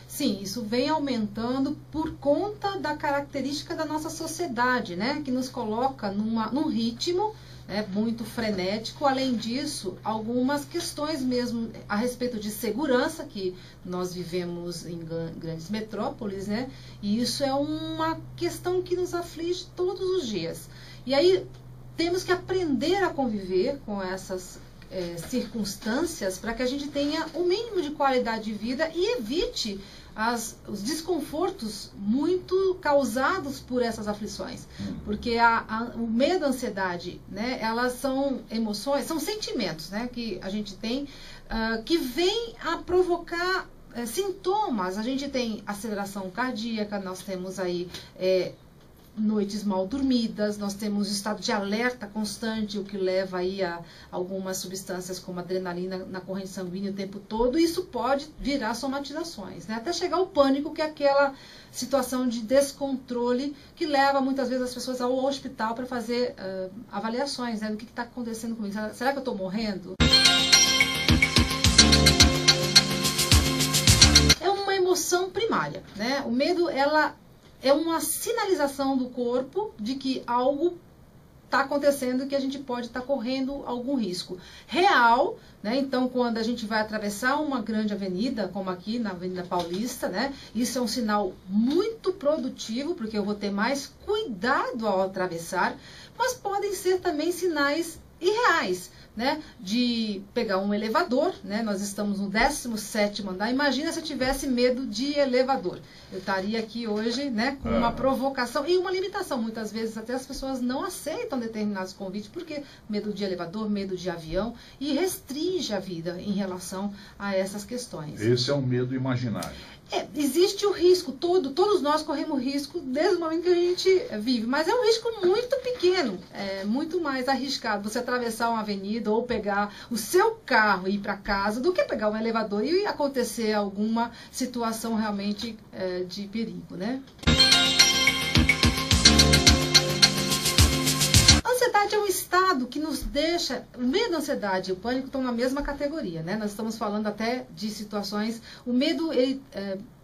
Sim, isso vem aumentando por conta da característica da nossa sociedade, né? Que nos coloca num ritmo, né, muito frenético. Além disso, algumas questões mesmo a respeito de segurança, que nós vivemos em grandes metrópoles, né? E isso é uma questão que nos aflige todos os dias. E aí temos que aprender a conviver com essas circunstâncias para que a gente tenha o mínimo de qualidade de vida e evite os desconfortos muito causados por essas aflições. Porque o medo, a ansiedade, né, elas são emoções, são sentimentos, né, que a gente tem, que vêm a provocar sintomas. A gente tem aceleração cardíaca, nós temos aí noites mal dormidas, nós temos estado de alerta constante, o que leva aí a algumas substâncias como adrenalina na corrente sanguínea o tempo todo. Isso pode virar somatizações, né? Até chegar ao pânico, que é aquela situação de descontrole que leva muitas vezes as pessoas ao hospital para fazer avaliações, né, do que está acontecendo comigo. Será que eu estou morrendo? É uma emoção primária, né? O medo, ela é uma sinalização do corpo de que algo está acontecendo e que a gente pode estar correndo algum risco real, né? Então, quando a gente vai atravessar uma grande avenida, como aqui na Avenida Paulista, né? Isso é um sinal muito produtivo, porque eu vou ter mais cuidado ao atravessar, mas podem ser também sinais irreais, né, de pegar um elevador, né, nós estamos no 17º andar, imagina se eu tivesse medo de elevador, eu estaria aqui hoje, né, com uma provocação e uma limitação. Muitas vezes até as pessoas não aceitam determinados convites, porque medo de elevador, medo de avião, e restringe a vida em relação a essas questões. Esse é um medo imaginário. Existe o risco, todos nós corremos risco desde o momento que a gente vive, mas é um risco muito pequeno, é muito mais arriscado você atravessar uma avenida ou pegar o seu carro e ir para casa do que pegar um elevador e acontecer alguma situação realmente de perigo, né? A ansiedade é um estado que nos deixa... O medo, a ansiedade e o pânico estão na mesma categoria, né? Nós estamos falando até de situações... O medo, ele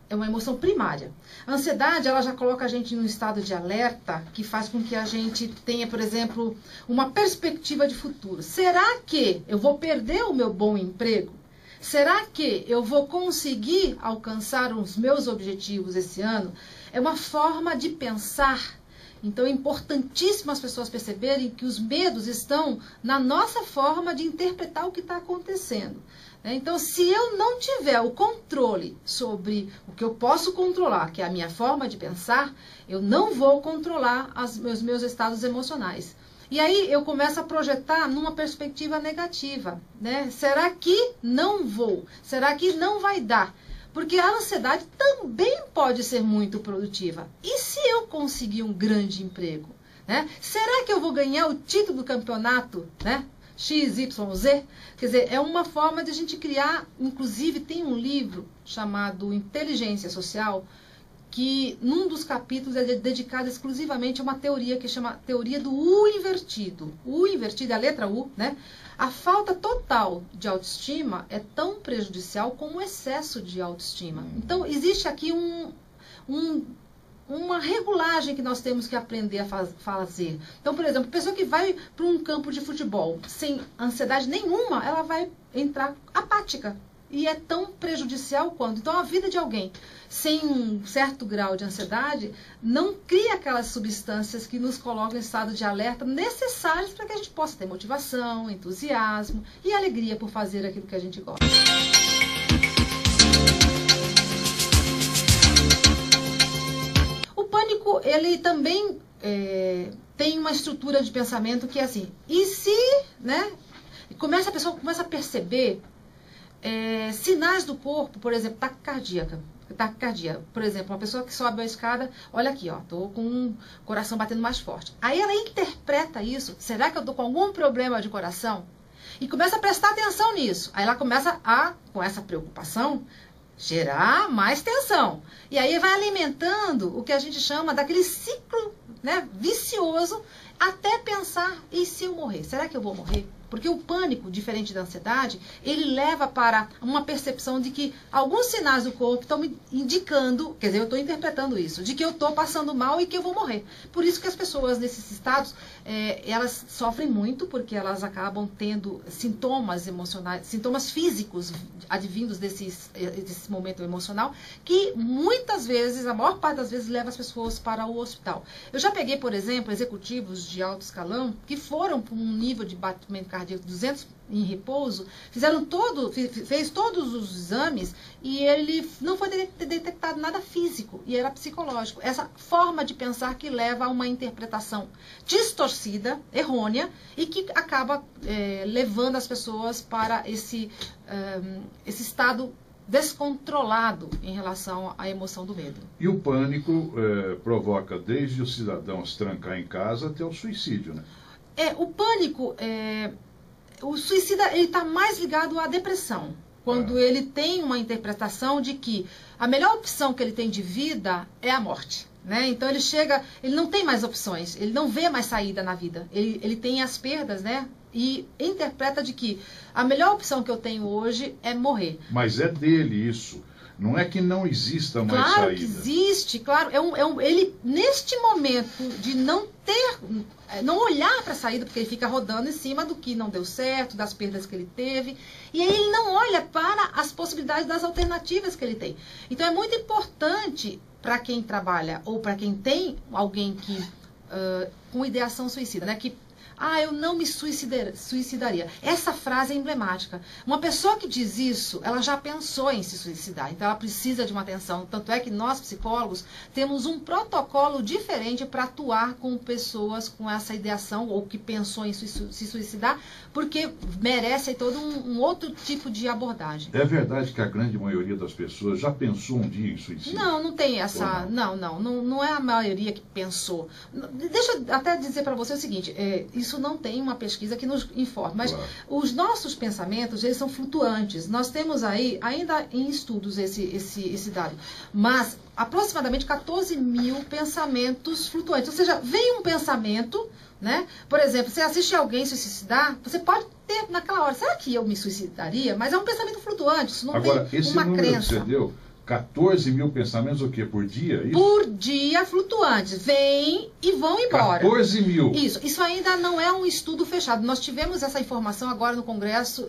é uma emoção primária. A ansiedade, ela já coloca a gente num estado de alerta que faz com que a gente tenha, por exemplo, uma perspectiva de futuro. Será que eu vou perder o meu bom emprego? Será que eu vou conseguir alcançar os meus objetivos esse ano? É uma forma de pensar. Então é importantíssimo as pessoas perceberem que os medos estão na nossa forma de interpretar o que está acontecendo. Então, se eu não tiver o controle sobre o que eu posso controlar, que é a minha forma de pensar, eu não vou controlar os meus estados emocionais. E aí eu começo a projetar numa perspectiva negativa, né? Será que não vou? Será que não vai dar? Porque a ansiedade também pode ser muito produtiva. E se eu conseguir um grande emprego? Né? Será que eu vou ganhar o título do campeonato, né? XYZ? Quer dizer, é uma forma de a gente criar... Inclusive, tem um livro chamado Inteligência Social, que num dos capítulos é dedicado exclusivamente a uma teoria que chama teoria do U invertido. O U invertido é a letra U, né? A falta total de autoestima é tão prejudicial como o excesso de autoestima. Então, existe aqui uma regulagem que nós temos que aprender a fazer. Então, por exemplo, a pessoa que vai para um campo de futebol sem ansiedade nenhuma, ela vai entrar apática. E é tão prejudicial quanto. Então, a vida de alguém sem um certo grau de ansiedade não cria aquelas substâncias que nos colocam em estado de alerta necessários para que a gente possa ter motivação, entusiasmo e alegria por fazer aquilo que a gente gosta. O pânico, ele também tem uma estrutura de pensamento que é assim, e se, né, a pessoa começa a perceber sinais do corpo, por exemplo, taquicardia. Por exemplo, uma pessoa que sobe a escada, olha aqui, ó, tô com o coração batendo mais forte. Aí ela interpreta isso, será que eu tô com algum problema de coração? E começa a prestar atenção nisso. Aí ela começa a, com essa preocupação, gerar mais tensão. E aí vai alimentando o que a gente chama daquele ciclo, né, vicioso, até pensar, e se eu morrer? Será que eu vou morrer? Porque o pânico, diferente da ansiedade, ele leva para uma percepção de que alguns sinais do corpo estão me indicando, quer dizer, eu estou interpretando isso, de que eu estou passando mal e que eu vou morrer. Por isso que as pessoas nesses estados, elas sofrem muito, porque elas acabam tendo sintomas emocionais, sintomas físicos advindos desse momento emocional, que muitas vezes, a maior parte das vezes, leva as pessoas para o hospital. Eu já peguei, por exemplo, executivos de alto escalão que foram para um nível de batimento cardíaco 200 em repouso, fez todos os exames e ele não foi detectado nada físico, e era psicológico. Essa forma de pensar que leva a uma interpretação distorcida, errônea, e que acaba levando as pessoas para esse estado descontrolado em relação à emoção do medo. E o pânico provoca desde o cidadão se trancar em casa até o suicídio, né? O pânico, o suicida, ele está mais ligado à depressão. Quando ele tem uma interpretação de que a melhor opção que ele tem de vida é a morte, né? Então ele não tem mais opções, ele não vê mais saída na vida. Ele tem as perdas, né? E interpreta de que a melhor opção que eu tenho hoje é morrer. Mas é dele isso. Não é que não exista mais saída. Claro que existe, claro. Ele, neste momento de não olhar para a saída, porque ele fica rodando em cima do que não deu certo, das perdas que ele teve, e aí ele não olha para as possibilidades das alternativas que ele tem. Então é muito importante para quem trabalha, ou para quem tem alguém que com ideação suicida, né, que eu não me suicidaria. Essa frase é emblemática. Uma pessoa que diz isso, ela já pensou em se suicidar. Então, ela precisa de uma atenção. Tanto é que nós, psicólogos, temos um protocolo diferente para atuar com pessoas com essa ideação ou que pensou em se suicidar, porque merece todo um outro tipo de abordagem. É verdade que a grande maioria das pessoas já pensou um dia em suicídio? Não tem essa... Não é a maioria que pensou. Deixa eu até dizer para você o seguinte, isso não tem uma pesquisa que nos informe, mas os nossos pensamentos, eles são flutuantes. Nós temos aí, ainda em estudos, esse dado, mas aproximadamente 14 mil pensamentos flutuantes. Ou seja, vem um pensamento, né? Por exemplo, você assiste alguém se suicidar, você pode ter naquela hora, será que eu me suicidaria? Mas é um pensamento flutuante, isso não tem uma crença. Esse número que você deu, 14 mil pensamentos o quê? Por dia? Isso? Por dia, flutuantes. Vêm e vão embora. 14 mil. Isso ainda não é um estudo fechado. Nós tivemos essa informação agora no Congresso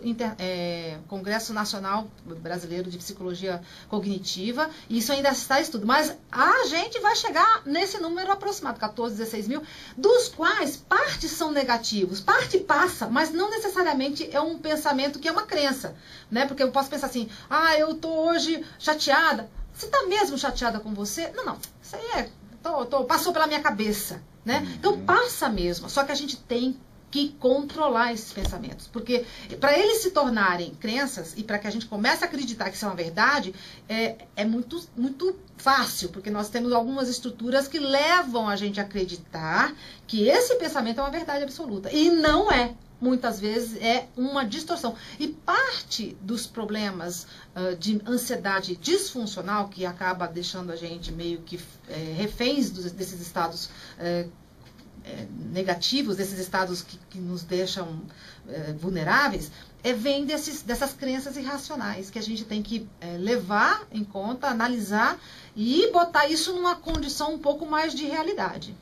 Nacional Brasileiro de Psicologia Cognitiva. E isso ainda está em estudo. Mas a gente vai chegar nesse número aproximado, 14, 16 mil, dos quais parte são negativos. Parte passa, mas não necessariamente é um pensamento que é uma crença, né? Porque eu posso pensar assim, eu estou hoje chateada. Você está mesmo chateada com você? Não. Isso aí passou pela minha cabeça, né? Então passa mesmo. Só que a gente tem que controlar esses pensamentos. Porque para eles se tornarem crenças e para que a gente comece a acreditar que isso é uma verdade, é muito, muito fácil. Porque nós temos algumas estruturas que levam a gente a acreditar que esse pensamento é uma verdade absoluta. E não é. Muitas vezes é uma distorção. E parte dos problemas de ansiedade disfuncional, que acaba deixando a gente meio que reféns desses estados negativos, desses estados que nos deixam vulneráveis, vem dessas crenças irracionais, que a gente tem que levar em conta, analisar e botar isso numa condição um pouco mais de realidade.